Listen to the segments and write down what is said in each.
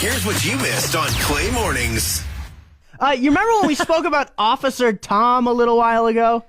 Here's what you missed on Clay Mornings. You remember when we spoke about Officer Tom a little while ago?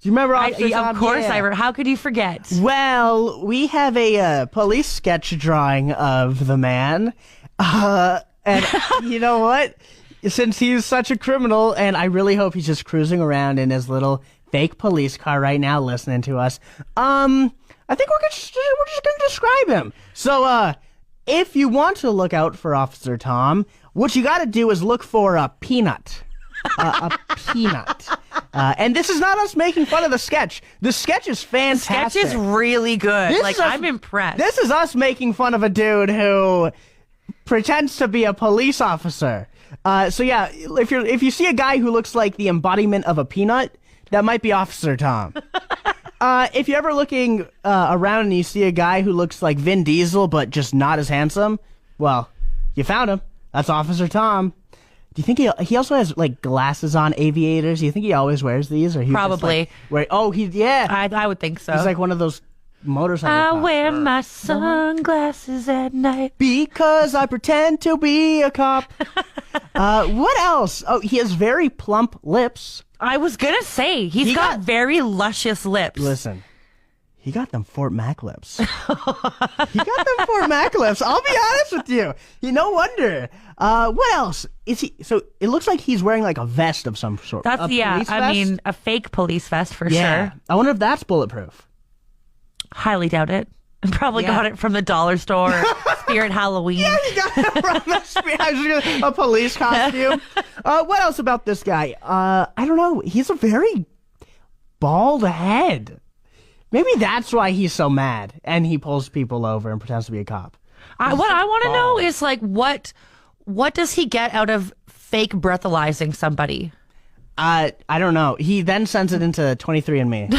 Do you remember Officer Tom? Of course, yeah. How could you forget? Well, we have a police sketch drawing of the man. And you know what? Since he's such a criminal, and I really hope he's just cruising around in his little fake police car right now listening to us, I think we're just going to describe him. So, if you want to look out for Officer Tom, what you got to do is look for a peanut. A peanut. And this is not us making fun of the sketch. The sketch is fantastic. Sketch is really good. I'm impressed. This is us making fun of a dude who pretends to be a police officer. So yeah, if you see a guy who looks like the embodiment of a peanut, that might be Officer Tom. If you're ever looking around and you see a guy who looks like Vin Diesel but just not as handsome, well, you found him. That's Officer Tom. Do you think he also has like glasses on, aviators? Do you think he always wears these, or he probably? I would think so. He's like one of those motorcycle cops. Wear my sunglasses at night because I pretend to be a cop. What else? Oh, he has very plump lips. I was gonna say he got very luscious lips. Listen. He got them Fort Mac lips. I'll be honest with you. No wonder. What else? Is he? So it looks like he's wearing like a vest of some sort. That's a fake police vest for sure. I wonder if that's bulletproof. Highly doubt it. Probably got it from the dollar store, Spirit Halloween. Yeah, he got it from a police costume. What else about this guy? I don't know. He's a very bald head. Maybe that's why he's so mad and he pulls people over and pretends to be a cop. What I want to know is what does he get out of fake breathalyzing somebody? I don't know. He then sends it into 23andMe.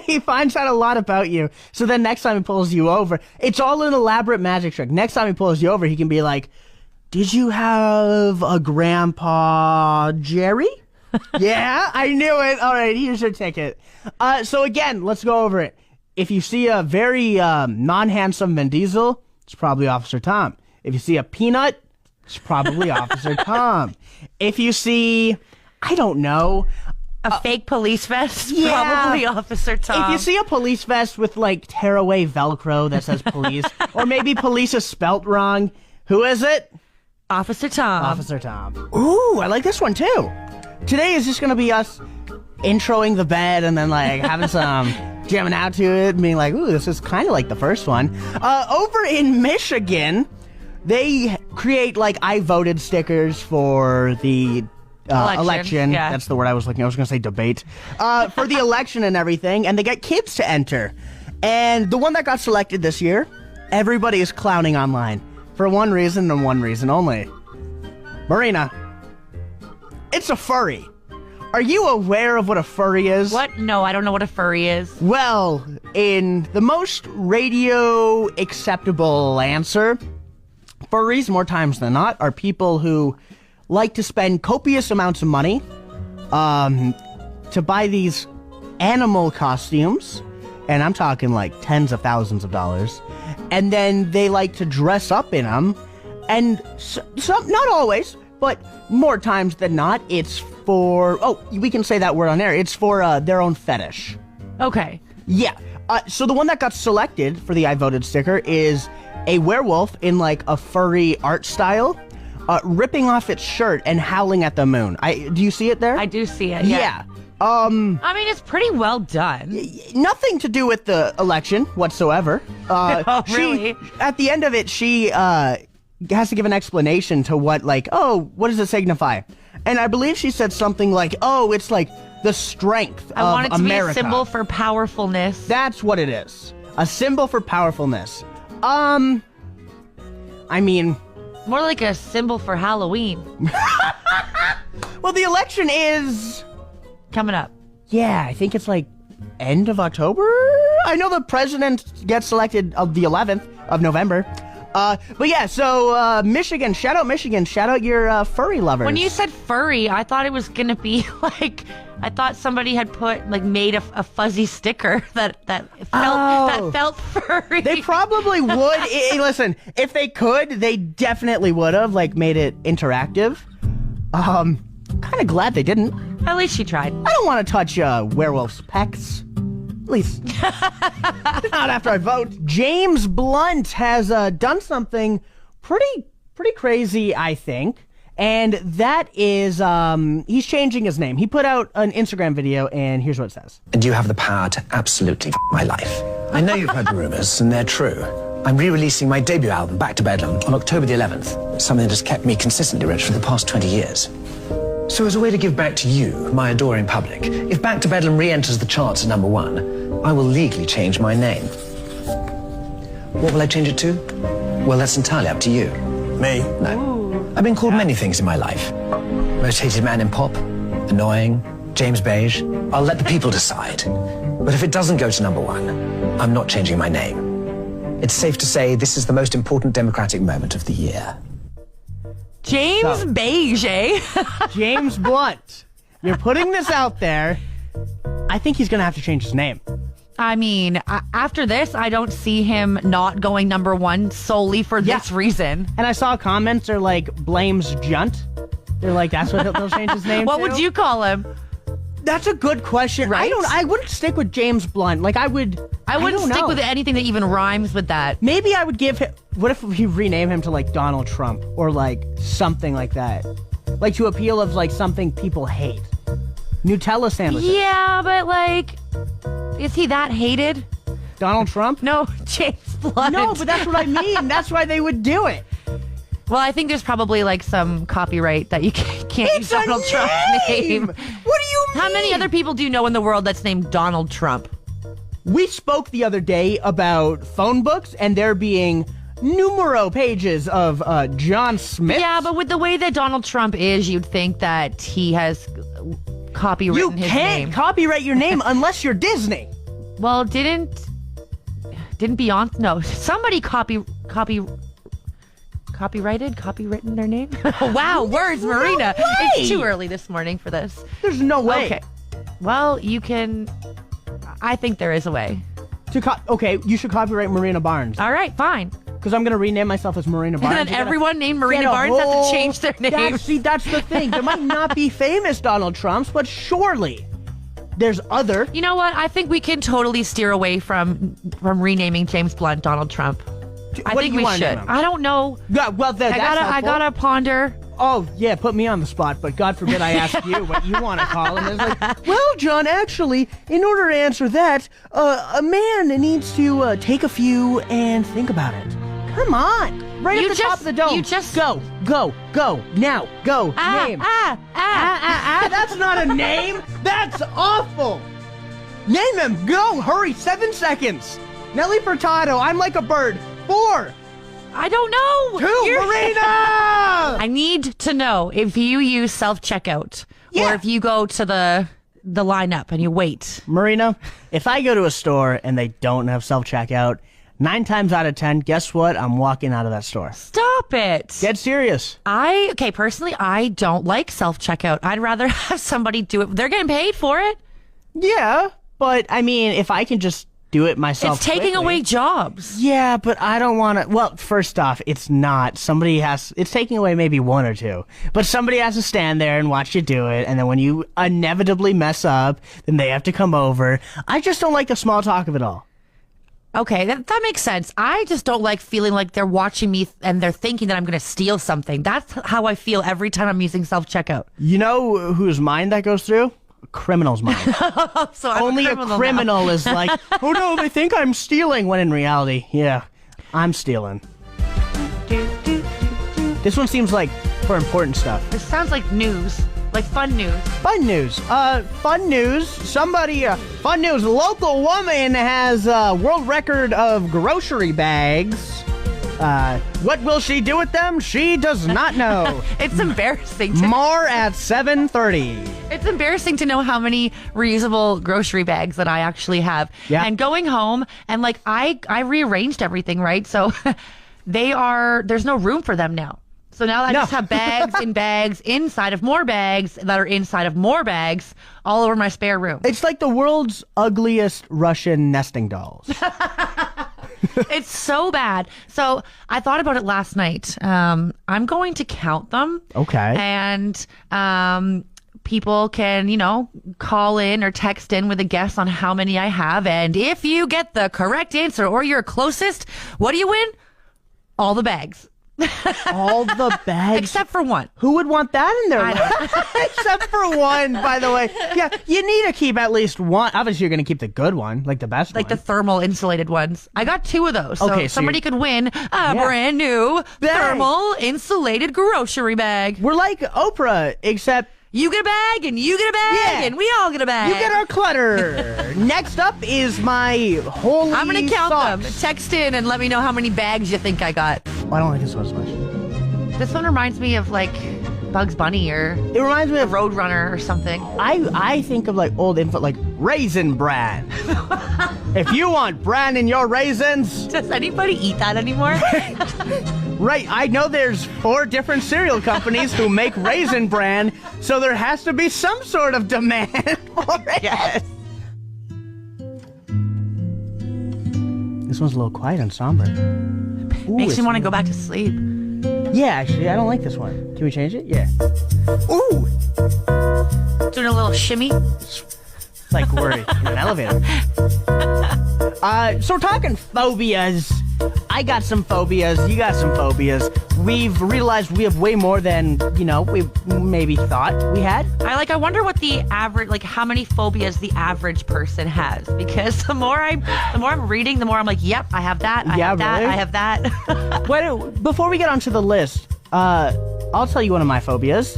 He finds out a lot about you. So then next time he pulls you over, it's all an elaborate magic trick. Next time he pulls you over, he can be like, "Did you have a Grandpa Jerry?" Yeah, I knew it. All right, here's your ticket. So again, let's go over it. If you see a very non-handsome Vin Diesel, it's probably Officer Tom. If you see a peanut, it's probably Officer Tom. If you see, I don't know, a fake police vest, probably Officer Tom. If you see a police vest with like tearaway Velcro that says police, or maybe police is spelt wrong, who is it? Officer Tom. Officer Tom. Ooh, I like this one too. Today is just going to be us introing the bed and then like having some jamming out to it and being like, ooh, this is kind of like the first one. Over in Michigan, they create like I voted stickers for the election. Yeah. That's the word I was looking. I was going to say debate. For the election and everything, and they get kids to enter. And the one that got selected this year, everybody is clowning online for one reason and one reason only. Marina, it's a furry. Are you aware of what a furry is? What? No, I don't know what a furry is. Well, in the most radio acceptable answer, furries, more times than not, are people who like to spend copious amounts of money to buy these animal costumes, and I'm talking like tens of thousands of dollars, and then they like to dress up in them, and some, not always, but more times than not, it's for, we can say that word on air, it's for their own fetish. Okay. Yeah. So the one that got selected for the I Voted sticker is a werewolf in like a furry art style, ripping off its shirt and howling at the moon. Do you see it there? I do see it, yeah. I mean, it's pretty well done. Nothing to do with the election whatsoever. Really? At the end of it, she has to give an explanation to what does it signify? And I believe she said something like, it's like the strength of America. I want it to be a symbol for powerfulness. That's what it is. A symbol for powerfulness. I mean, more like a symbol for Halloween. Well, the election is coming up. Yeah, I think it's like end of October. I know the president gets elected of the 11th of November. But yeah, so Michigan, shout out your furry lovers. When you said furry, I thought it was gonna be like, I thought somebody had made a fuzzy sticker that felt furry. They probably would. Listen, if they could, they definitely would have made it interactive. I'm kind of glad they didn't. At least she tried. I don't want to touch werewolves' pecs. At least not after I vote. James Blunt has done something pretty crazy, I think. And that is, he's changing his name. He put out an Instagram video, and here's what it says. And you have the power to absolutely my life. I know you've heard the rumors, and they're true. I'm re-releasing my debut album, Back to Bedlam, on October the 11th. Something that has kept me consistently rich for the past 20 years. So as a way to give back to you, my adoring public, if Back to Bedlam re-enters the charts at #1, I will legally change my name. What will I change it to? Well, that's entirely up to you. Me? No. I've been called many things in my life. Most hated man in pop, annoying, James Beige. I'll let the people decide. But if it doesn't go to #1, I'm not changing my name. It's safe to say this is the most important democratic moment of the year. James Beige, eh? James Blunt, you're putting this out there. I think he's going to have to change his name. I mean, after this, I don't see him not going #1 solely for this reason. And I saw comments are blames Junt. They're that's what he'll change his nim What to. would you call him? That's a good question. Right? I wouldn't stick with James Blunt. I wouldn't stick with anything that even rhymes with that. Maybe I would give him. What if we rename him to Donald Trump or something like that? To appeal of something people hate. Nutella sandwiches. Yeah, but is he that hated? Donald Trump? No, James Blunt. No, but that's what I mean. That's why they would do it. Well, I think there's probably some copyright that you can't use Donald Trump's name. What do you mean? How many other people do you know in the world that's named Donald Trump? We spoke the other day about phone books and there being numero pages of John Smith. Yeah, but with the way that Donald Trump is, you'd think that he has copywritten his name. You can't copyright your name unless you're Disney. Well, didn't Beyonce? No, somebody copywritten their name. Wow, words, Marina. No way. It's too early this morning for this. There's no way. Okay. Well, you can. I think there is a way. Okay, you should copyright Marina Barnes. All right, fine. Because I'm going to rename myself as Marina Barnes. And then everyone named Marina Barnes has to change their name. That's the thing. There might not be famous Donald Trumps, but surely there's other. You know what? I think we can totally steer away from renaming James Blunt Donald Trump. I think we should. I don't know. Yeah, well, I gotta ponder. Oh, yeah, put me on the spot, but God forbid I ask you what you want to call him. It's well, John, actually, in order to answer that, a man needs to take a few and think about it. Come on. Right at the top of the dome. Go. Now, go. Name. That's not a name. That's awful. Name him. Go. Hurry. 7 seconds. Nelly Furtado. I'm like a bird. 4. I don't know. 2. Marina. I need to know if you use self-checkout or if you go to the lineup and you wait. Marina, if I go to a store and they don't have self-checkout, 9 times out of 10, guess what? I'm walking out of that store. Stop it. Get serious. Personally, I don't like self-checkout. I'd rather have somebody do it. They're getting paid for it. Yeah, but I mean, if I can just do it myself It's taking away jobs. Yeah, but I don't want to. Well, first off, it's not. It's taking away maybe 1 or 2. But somebody has to stand there and watch you do it. And then when you inevitably mess up, then they have to come over. I just don't like the small talk of it all. Okay, that makes sense. I just don't like feeling like they're watching me and they're thinking that I'm going to steal something. That's how I feel every time I'm using self-checkout. You know whose mind that goes through? A criminal's mind. So I'm Only a criminal is like, oh no, they think I'm stealing, when in reality, yeah, I'm stealing. This one seems like for important stuff. This sounds like news. Like fun news. Fun news. Fun news. Fun news. A local woman has a world record of grocery bags. What will she do with them? She does not know. It's embarrassing. More at 7:30. It's embarrassing to know how many reusable grocery bags that I actually have. Yeah. And going home and I rearranged everything, right? So there's no room for them now. So now I just have bags and bags inside of more bags that are inside of more bags all over my spare room. It's like the world's ugliest Russian nesting dolls. It's so bad. So I thought about it last night. I'm going to count them. Okay. And people can, call in or text in with a guess on how many I have. And if you get the correct answer or you're closest, what do you win? All the bags. All the bags? Except for one. Who would want that in there? Except for one, by the way. Yeah, you need to keep at least one. Obviously, you're going to keep the good one, like the best Like one. the thermal insulated ones. I got 2 of those. So Okay, so somebody could win a brand new thermal insulated grocery bag. We're like Oprah, except You get a bag, and you get a bag, and we all get a bag. you get our clutter. Next up is my holy I'm going to count them. socks. Text in and let me know how many bags you think I got. I don't like this one as much. This one reminds me of like Bugs Bunny or It reminds me of Roadrunner or something. I think of like old info, like Raisin Bran. If you want bran in your raisins, Does anybody eat that anymore? right? I know there's 4 different cereal companies who make Raisin Bran, so there has to be some sort of demand for it. Yes. This one's a little quiet and somber. Ooh, Makes it's- me want to go back to sleep. Yeah, actually, I don't like this one. Can we change it? Yeah. Ooh, Doing a little shimmy. like we're in an elevator. So we're talking phobias. I got some phobias. You got some phobias. We've realized we have way more than, we maybe thought we had. I wonder what the average, like how many phobias the average person has. Because the more I'm reading, the more I'm like, yep, I have that. I have that. really? I have that. Before we get onto the list, I'll tell you one of my phobias.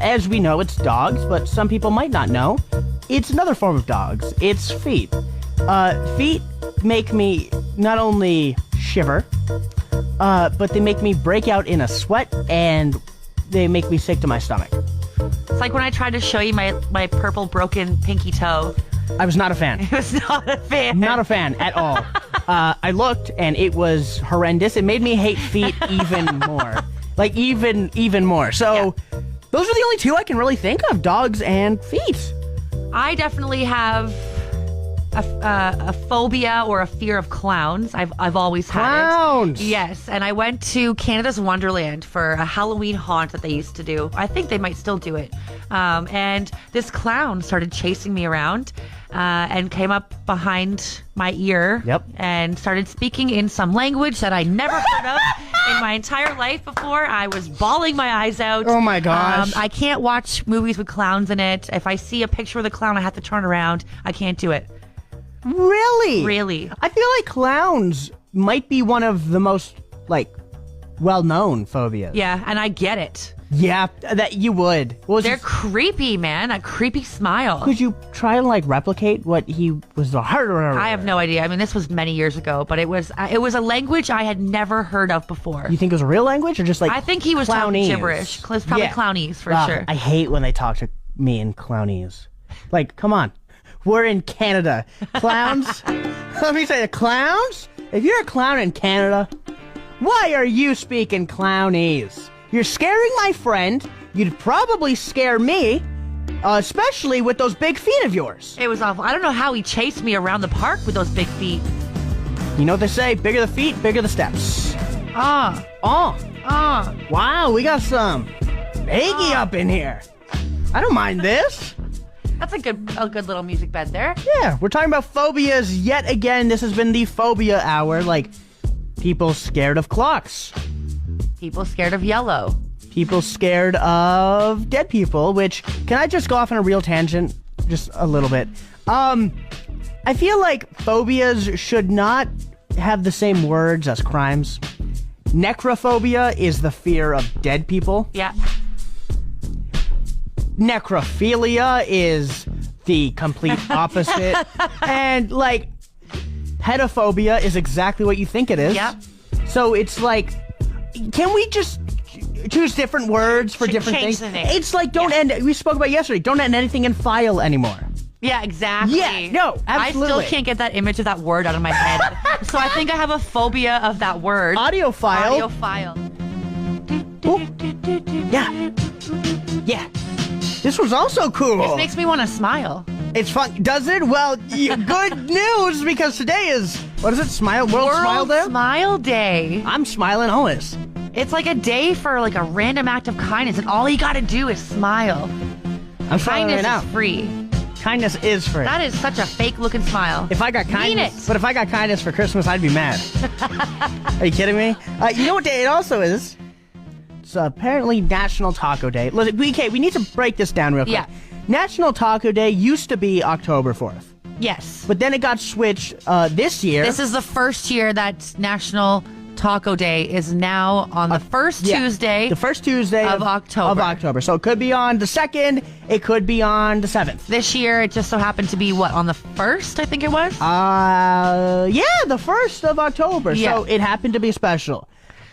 As we know, it's dogs, but some people might not know. It's another form of dogs. It's feet. Feet make me not only shiver, but they make me break out in a sweat, and they make me sick to my stomach. It's like when I tried to show you my purple broken pinky toe. I was not a fan. I was not a fan. Not a fan at all. I looked, and it was horrendous. It made me hate feet even more. Like, even more. So, those are the only 2 I can really think of, dogs and feet. I definitely have a phobia or a fear of clowns. I've always had Clowns! it. Yes, and I went to Canada's Wonderland for a Halloween haunt that they used to do. I think they might still do it. And this clown started chasing me around and came up behind my ear and started speaking in some language that I never heard of in my entire life before. I was bawling my eyes out. Oh my gosh. I can't watch movies with clowns in it. If I see a picture of the clown, I have to turn around. I can't do it. Really? Really. I feel like clowns might be one of the most, well-known phobias. Yeah, and I get it. Yeah, that you would. What was They're his- creepy, man. A creepy smile. Could you try and, replicate what he was the I have no idea. I mean, this was many years ago, but it was a language I had never heard of before. You think it was a real language, or just I think he was talking clownese? gibberish. It's probably Yeah. clownese for Ugh, sure. I hate when they talk to me in clownese. Come on. We're in Canada. Clowns? Let me say, the clowns? If you're a clown in Canada, why are you speaking clownese? You're scaring my friend. You'd probably scare me, especially with those big feet of yours. It was awful. I don't know how he chased me around the park with those big feet. You know what they say, bigger the feet, bigger the steps. Ah, Oh, ah. wow, we got some Iggy up in here. I don't mind this. That's a good little music bed there. Yeah, we're talking about phobias yet again. This has been the phobia hour, people scared of clocks. People scared of yellow. People scared of dead people, which, can I just go off on a real tangent? Just a little bit. I feel like phobias should not have the same words as crimes. Necrophobia is the fear of dead people. Yeah. Necrophilia is the complete opposite. And, pedophobia is exactly what you think it is. Yeah. So it's can we just choose different words for Should different change things? the name. It's don't end, we spoke about yesterday, don't end anything in file anymore. Yeah, exactly. Yeah, no, absolutely. I still can't get that image of that word out of my head. So I think I have a phobia of that word. Audiophile. Audiophile. Yeah. Yeah. This was also cool. This makes me want to smile. It's fun. Does it? Well, good news, because today is, what is it? World Smile Day? Smile Day. I'm smiling always. It's like a day for like a random act of kindness, and all you got to do is smile. I'm smiling Kindness right now. is free. Kindness is free. That is such a fake-looking smile. If I got kindness, Mean it. but if I got kindness for Christmas, I'd be mad. Are you kidding me? You know what day it also is? It's apparently National Taco Day. Listen, we need to break this down real quick. Yeah. National Taco Day used to be October 4th, Yes. but then it got switched this year. This is the first year that National Taco Day is now on the first Tuesday. The first Tuesday of October. So it could be on the 2nd. It could be on the 7th. This year, it just so happened to be, on the 1st, I think it was? Yeah, the 1st of October. Yeah. So it happened to be special.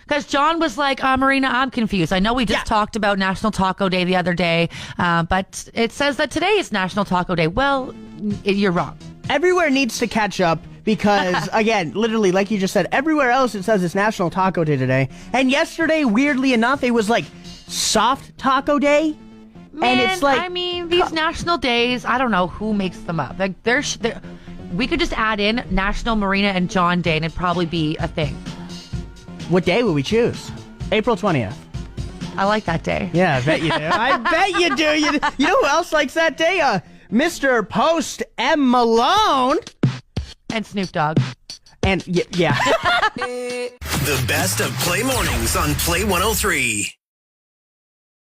Because John was like, Marina, I'm confused. I know we just talked about National Taco Day the other day, but it says that today is National Taco Day. Well, you're wrong. Everywhere needs to catch up because, again, literally, like you just said, everywhere else it says it's National Taco Day today. And yesterday, weirdly enough, it was like Soft Taco Day. Man, and it's like, I mean, these national days, I don't know who makes them up. Like, we could just add in National Marina and John Day, and it'd probably be a thing. what day would we choose? April 20th. I like that day. Yeah, I bet you do. I bet you do. You know who else likes that day? Mr. Post M. Malone. And Snoop Dogg. And yeah. The best of Play Mornings on Play 103.